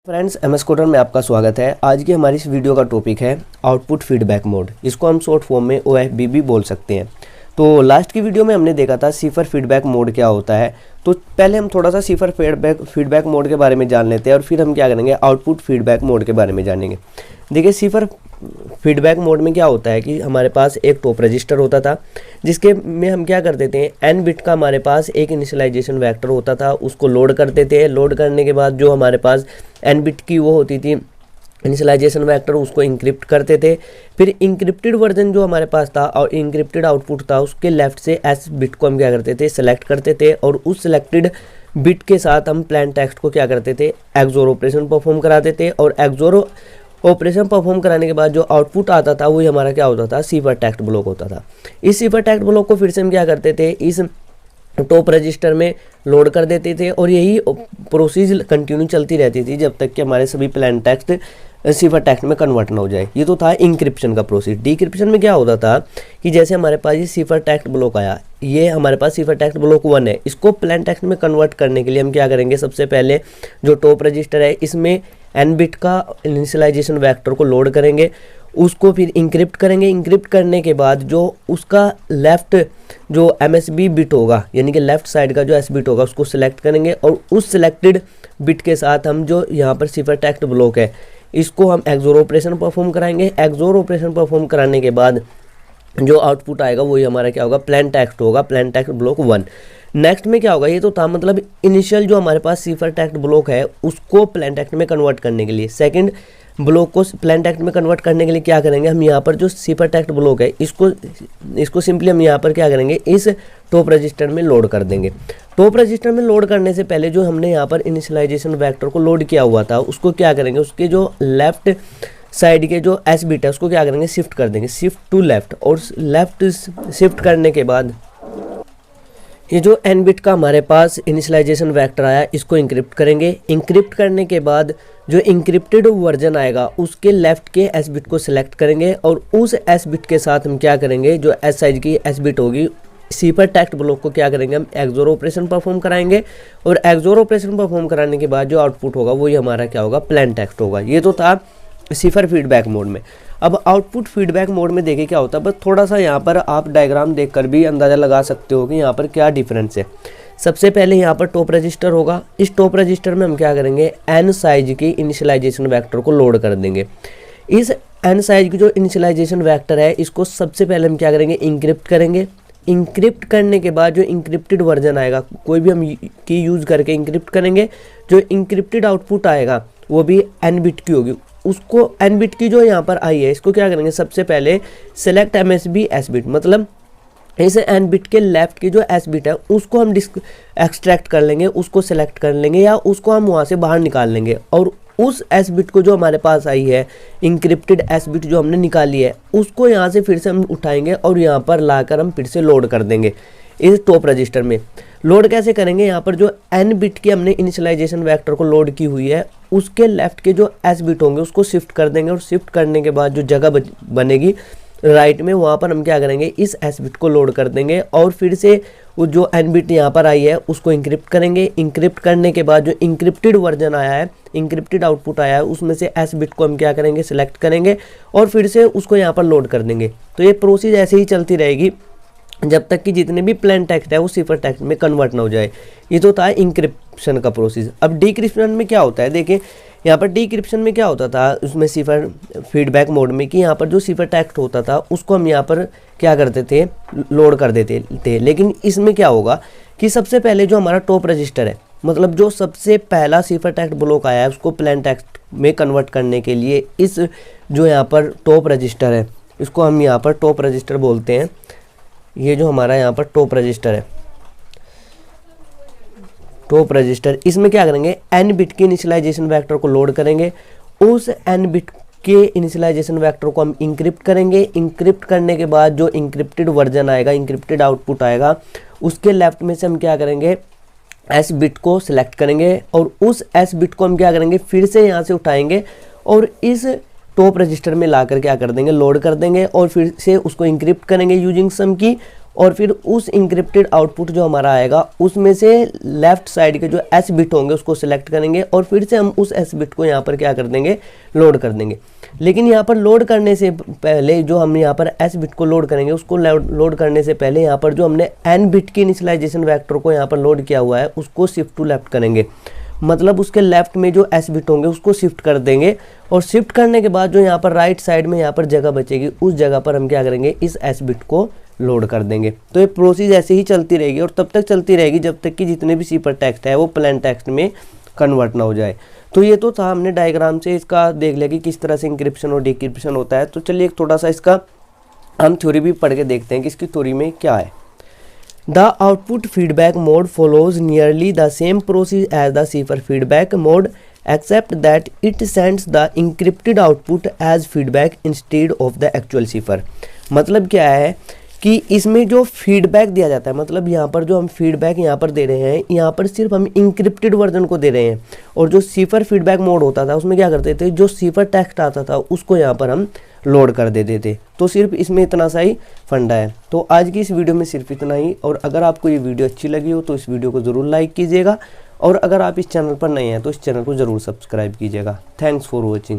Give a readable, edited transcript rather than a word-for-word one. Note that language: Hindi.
फ्रेंड्स, एमएस कोडर में आपका स्वागत है। आज की हमारी इस वीडियो का टॉपिक है आउटपुट फीडबैक मोड। इसको हम शॉर्ट फॉर्म में OFB भी बोल सकते हैं। तो लास्ट की वीडियो में हमने देखा था सिफर फीडबैक मोड क्या होता है। तो पहले हम थोड़ा सा सिफर फीडबैक मोड के बारे में जान लेते हैं और फिर हम क्या करेंगे आउटपुट फीडबैक मोड के बारे में जानेंगे। देखिए, सिफर फीडबैक मोड में क्या होता है कि हमारे पास एक टॉप रजिस्टर होता था जिसके में हम क्या करते थे, n बिट का हमारे पास एक इनिशियलाइजेशन वेक्टर होता था, उसको लोड करते थे। लोड करने के बाद जो हमारे पास n बिट की वो होती थी इनिशियलाइजेशन वेक्टर, उसको इंक्रिप्ट करते थे। फिर इंक्रिप्टेड वर्जन जो हमारे पास था और इंक्रिप्टेड आउटपुट था, उसके लेफ्ट से s बिट को हम क्या करते थे, सेलेक्ट करते थे और उस सेलेक्टेड बिट के साथ हम प्लेन टेक्स्ट को क्या करते थे, एक्सोर ऑपरेशन परफॉर्म कराते थे। और एक्सोर ऑपरेशन परफॉर्म कराने के बाद जो आउटपुट आता था वही हमारा क्या होता था, सिफर टेक्स्ट ब्लॉक होता था। इस सिफर टेक्स्ट ब्लॉक को फिर से हम क्या करते थे, इस टॉप रजिस्टर में लोड कर देते थे और यही प्रोसीजर कंटिन्यू चलती रहती थी जब तक कि हमारे सभी प्लेन टेक्स्ट सिफर टेक्स्ट में कन्वर्ट ना हो जाए। ये तो था इंक्रिप्शन का प्रोसेस। डिक्रिप्शन में क्या होता था कि जैसे हमारे पास ये सिफर टेक्स्ट ब्लॉक आया, ये हमारे पास सिफर टेक्स्ट ब्लॉक 1 है, इसको प्लेन टेक्स्ट में कन्वर्ट करने के लिए हम क्या करेंगे, सबसे पहले जो टॉप रजिस्टर है इसमें n बिट का इनिशियलाइजेशन वेक्टर को लोड करेंगे, उसको फिर इंक्रिप्ट करेंगे। इंक्रिप्ट करने के बाद जो उसका लेफ्ट जो MSB बिट होगा, यानी कि लेफ्ट साइड का जो S बिट होगा, उसको सिलेक्ट करेंगे और उस सिलेक्टेड बिट के साथ हम जो यहाँ पर सिफर टेक्स्ट ब्लॉक है इसको हम एक्सोर ऑपरेशन परफॉर्म कराएंगे। एक्सोर ऑपरेशन परफॉर्म कराने के बाद जो आउटपुट आएगा वही हमारा क्या होगा, प्लेन टेक्स्ट होगा, प्लेन टेक्स्ट ब्लॉक 1। नेक्स्ट में क्या होगा, ये तो था मतलब इनिशियल जो हमारे पास सिफर टेक्स्ट ब्लॉक है उसको प्लेन टेक्स्ट में कन्वर्ट करने के लिए। सेकंड ब्लॉक को प्लेन टेक्स्ट में कन्वर्ट करने के लिए क्या करेंगे, हम यहाँ पर जो सिफर टेक्स्ट ब्लॉक है इसको सिंपली हम यहाँ पर क्या करेंगे, इस टॉप रजिस्टर में लोड कर देंगे। टॉप रजिस्टर में लोड करने से पहले जो हमने यहाँ पर इनिशियलाइजेशन वेक्टर को लोड किया हुआ था उसको क्या करेंगे, उसके जो लेफ्ट साइड के जो S बिट है उसको क्या करेंगे, शिफ्ट कर देंगे, शिफ्ट टू लेफ्ट। और लेफ्ट शिफ्ट करने के बाद ये जो n बिट का हमारे पास इनिशियलाइजेशन वेक्टर आया इसको इंक्रिप्ट करेंगे। इंक्रिप्ट करने के बाद जो इंक्रिप्टेड वर्जन आएगा उसके लेफ्ट के S बिट को सिलेक्ट करेंगे और उस S बिट के साथ हम क्या करेंगे, जो S साइज की S बिट होगी, सिफर टेक्स्ट ब्लॉक को क्या करेंगे, हम एक्सोर ऑपरेशन परफॉर्म कराएंगे। और एक्सोर ऑपरेशन परफॉर्म कराने के बाद जो आउटपुट होगा वही हमारा क्या होगा, प्लेन टेक्स्ट होगा। ये तो था सिफर फीडबैक मोड में। अब आउटपुट फीडबैक मोड में देखिए क्या होता है, बस थोड़ा सा यहाँ पर आप डायग्राम देखकर भी अंदाज़ा लगा सकते हो कि यहाँ पर क्या डिफरेंस है। सबसे पहले यहाँ पर टॉप रजिस्टर होगा, इस टॉप रजिस्टर में हम क्या करेंगे, n साइज की इनिशियलाइजेशन वेक्टर को लोड कर देंगे। इस n साइज की जो इनिशियलाइजेशन वेक्टर है इसको सबसे पहले हम क्या करेंगे, इंक्रिप्ट करेंगे। इंक्रिप्ट करने के बाद जो इंक्रिप्टेड वर्जन आएगा, कोई भी हम की यूज़ करके इंक्रिप्ट करेंगे, जो इंक्रिप्टेड आउटपुट आएगा वो भी n बिट की होगी। उसको n बिट की जो यहाँ पर आई है इसको क्या करेंगे, सबसे पहले सेलेक्ट MSB S बिट, मतलब इस n बिट के लेफ्ट की जो S बिट है उसको हम एक्सट्रैक्ट कर लेंगे, उसको सेलेक्ट कर लेंगे या उसको हम वहाँ से बाहर निकाल लेंगे। और उस S बिट को जो हमारे पास आई है, इंक्रिप्टेड S बिट जो हमने निकाली है, उसको यहाँ से फिर से हम उठाएंगे और यहाँ पर लाकर हम फिर से लोड कर देंगे इस टॉप रजिस्टर में। लोड कैसे करेंगे, यहाँ पर जो n बिट की हमने इनिशियलाइजेशन वेक्टर को लोड की हुई है उसके लेफ्ट के जो S बिट होंगे उसको शिफ्ट कर देंगे और शिफ्ट करने के बाद जो जगह बनेगी राइट में, वहाँ पर हम क्या करेंगे, इस S बिट को लोड कर देंगे और फिर से वो जो n बिट यहाँ पर आई है उसको इंक्रिप्ट करेंगे। इंक्रिप्ट करने के बाद जो इंक्रिप्टेड वर्जन आया है, इंक्रिप्टेड आउटपुट आया है, उसमें से S बिट को हम क्या करेंगे, सिलेक्ट करेंगे और फिर से उसको यहाँ पर लोड कर देंगे। तो ये प्रोसेस ऐसे ही चलती रहेगी जब तक कि जितने भी प्लेन टेक्स्ट है वो सिफर टेक्स्ट में कन्वर्ट ना हो जाए। ये तो था इंक्रिप्शन का प्रोसेस। अब डिक्रिप्शन में क्या होता है, देखिए यहाँ पर डिक्रिप्शन में क्या होता था उसमें सिफर फीडबैक मोड में, कि यहाँ पर जो सिफर टेक्स्ट होता था उसको हम यहाँ पर क्या करते थे, लोड कर देते थे। लेकिन इसमें क्या होगा कि सबसे पहले जो हमारा टॉप रजिस्टर है, मतलब जो सबसे पहला सिफर टेक्स्ट ब्लॉक आया है उसको प्लेन टेक्स्ट में कन्वर्ट करने के लिए इस जो यहाँ पर टॉप रजिस्टर है इसको हम यहाँ पर टॉप रजिस्टर बोलते हैं। ये जो हमारा यहाँ पर टॉप रजिस्टर है, टॉप रजिस्टर, इसमें क्या करेंगे, n बिट के इनिशियलाइजेशन वेक्टर को लोड करेंगे। उस n बिट के इनिशियलाइजेशन वेक्टर को हम इंक्रिप्ट करेंगे। इंक्रिप्ट करने के बाद जो इंक्रिप्टेड वर्जन आएगा, इंक्रिप्टेड आउटपुट आएगा, उसके लेफ्ट में से हम क्या करेंगे, S बिट को सिलेक्ट करेंगे और उस S बिट को हम क्या करेंगे, फिर से यहाँ से उठाएंगे और इस टॉप रजिस्टर में लाकर क्या कर देंगे, लोड कर देंगे और फिर से उसको इंक्रिप्ट करेंगे यूजिंग सम की और फिर उस इंक्रिप्टेड आउटपुट जो हमारा आएगा उसमें से लेफ्ट साइड के जो एस बिट होंगे उसको सिलेक्ट करेंगे और फिर से हम उस एस बिट को यहाँ पर क्या कर देंगे, लोड कर देंगे। लेकिन यहाँ पर लोड करने से पहले जो हम यहाँ पर एस बिट को लोड करेंगे, उसको लोड करने से पहले यहाँ पर जो हमने एन बिट की इनिशियलाइजेशन वेक्टर को यहाँ पर लोड किया हुआ है उसको शिफ्ट टू लेफ्ट करेंगे, मतलब उसके लेफ्ट में जो एस बिट होंगे उसको शिफ्ट कर देंगे और शिफ्ट करने के बाद जो यहाँ पर राइट साइड में यहाँ पर जगह बचेगी उस जगह पर हम क्या करेंगे, इस एस बिट को लोड कर देंगे। तो ये प्रोसेस ऐसे ही चलती रहेगी और तब तक चलती रहेगी जब तक कि जितने भी सीपर टेक्स्ट है वो प्लेन टेक्स्ट में कन्वर्ट ना हो जाए। तो ये तो था, हमने डायग्राम से इसका देख लिया कि किस तरह से इंक्रिप्शन और डिक्रिप्शन होता है। तो चलिए एक थोड़ा सा इसका हम थ्योरी भी पढ़ के देखते हैं कि इसकी थ्योरी में क्या है। The output feedback mode follows nearly the same process as the cipher feedback mode, except that it sends the encrypted output as feedback instead of the actual cipher। मतलब क्या है कि इसमें जो फीडबैक दिया जाता है, मतलब यहाँ पर जो हम फीडबैक यहाँ पर दे रहे हैं, यहाँ पर सिर्फ हम इंक्रिप्टेड वर्जन को दे रहे हैं। और जो सिफर फीडबैक मोड होता था उसमें क्या करते थे, जो सिफर टेक्स्ट आता था उसको यहाँ पर हम लोड कर देते थे। तो सिर्फ इसमें इतना सा ही फंडा है। तो आज की इस वीडियो में सिर्फ इतना ही। और अगर आपको ये वीडियो अच्छी लगी हो तो इस वीडियो को ज़रूर लाइक कीजिएगा और अगर आप इस चैनल पर नए हैं तो इस चैनल को ज़रूर सब्सक्राइब कीजिएगा। Thanks for watching.